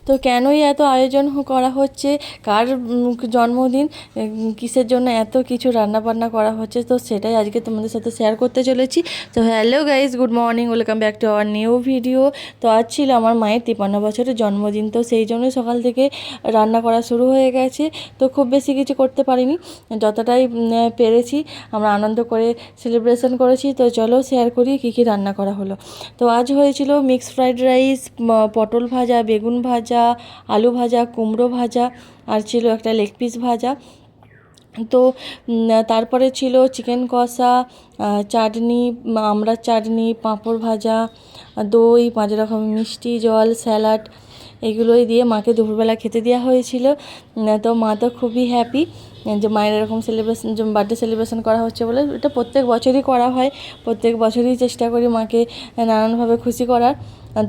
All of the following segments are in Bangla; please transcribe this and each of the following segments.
তো কেনই এত আয়োজন করা হচ্ছে, কার জন্মদিন, কিসের জন্য এত কিছু রান্নাবান্না করা হচ্ছে, তো সেটাই আজকে তোমাদের সাথে শেয়ার করতে চলেছি। তো hello guys, good morning, welcome back to our new video. তো আজ ছিল আমার মায়ের 53 বছরের জন্মদিন, তো সেই জন্য সকাল থেকে রান্না করা শুরু হয়ে গেছে। তো খুব বেশি কিছু করতে পারিনি, যতটাই পেরেছি আমরা আনন্দ করে সেলিব্রেশন করেছি। তো চলো শেয়ার করি কী কী রান্না করা হলো। তো আজ হয়েছিল মিক্স ফ্রাইড রাইস, পটল ভাজা, বেগুন ভাজা, আলু ভাজা, কুমড়ো ভাজা, আর ছিল একটা লেগ পিস ভাজা। তো তারপরে ছিল চিকেন কষা, চাটনি, আমড়ার চাটনি, পাঁপড় ভাজা, দই, 5 রকম মিষ্টি, জল, স্যালাড, এগুলোই দিয়ে মাকে দুপুরবেলা খেতে দেওয়া হয়েছিল। তো মা তো খুবই হ্যাপি যে মায়ের এরকম সেলিব্রেশন, বার্থডে সেলিব্রেশন করা হচ্ছে বলে। এটা প্রত্যেক বছরই করা হয়, প্রত্যেক বছরই চেষ্টা করি মাকে নানানভাবে খুশি করার।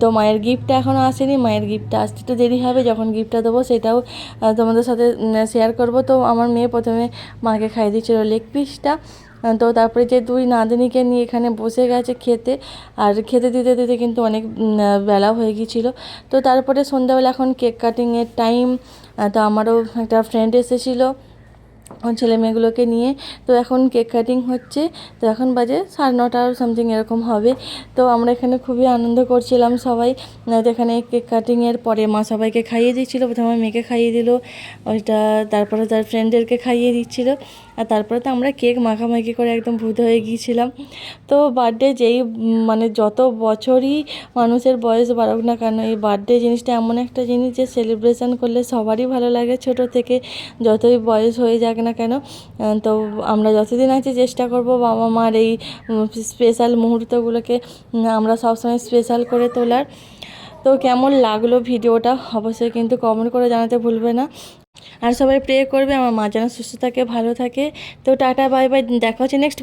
তো মায়ের গিফটটা এখনও আসেনি, মায়ের গিফটটা আসতে তো দেরি হবে, যখন গিফটটা দেবো সেটাও তোমাদের সাথে শেয়ার করব। তো আমার মেয়ে প্রথমে মাকে খাইয়ে দিচ্ছিল লেগ পিসটা। তো তারপরে যে দুই নাতনিকে নিয়ে এখানে বসে গেছে খেতে, আর খেতে দিতে দিতে কিন্তু অনেক বেলা হয়ে গিয়েছিলো। তো তারপরে সন্ধ্যাবেলা এখন কেক কাটিংয়ের টাইম। তো আমারও একটা ফ্রেন্ড এসেছিলো ছেলে মেয়েগুলোকে নিয়ে, তো এখন কেক কাটিং হচ্ছে। তো এখন বাজে 9:30 সামথিং এরকম হবে। তো আমরা এখানে খুবই আনন্দ করছিলাম সবাই। তো এখানে কেক কাটিংয়ের পরে মা সবাইকে খাইয়ে দিচ্ছিলো, প্রথমে আমার মেয়েকে খাইয়ে দিল ওইটা, তারপরে তার ফ্রেন্ডদেরকে খাইয়ে দিচ্ছিল, আর তারপরে তো আমরা কেক মাখামাখি করে একদম ভূত হয়ে গিয়েছিলাম। তো বার্থডে যেই মানে যত বছরই মানুষের বয়স বাড়ুক না কেন, এই বার্থডে জিনিসটা এমন একটা জিনিস যে সেলিব্রেশন করলে সবারই ভালো লাগে, ছোট থেকে যতই বয়স হয়ে যাক না কেন। তো আমরা যতদিন আছি চেষ্টা করব বাবা মার এই স্পেশাল মুহূর্তগুলোকে আমরা সবসময় স্পেশাল করে তোলার। তো কেমন লাগলো ভিডিওটা অবশ্যই কিন্তু কমেন্ট করে জানাতে ভুলবে না, আর সবাই প্রে করবে আমার মা যেন সুস্থ থাকে, ভালো থাকে। তো টাটা, বাই বাই, দেখা হচ্ছে নেক্সট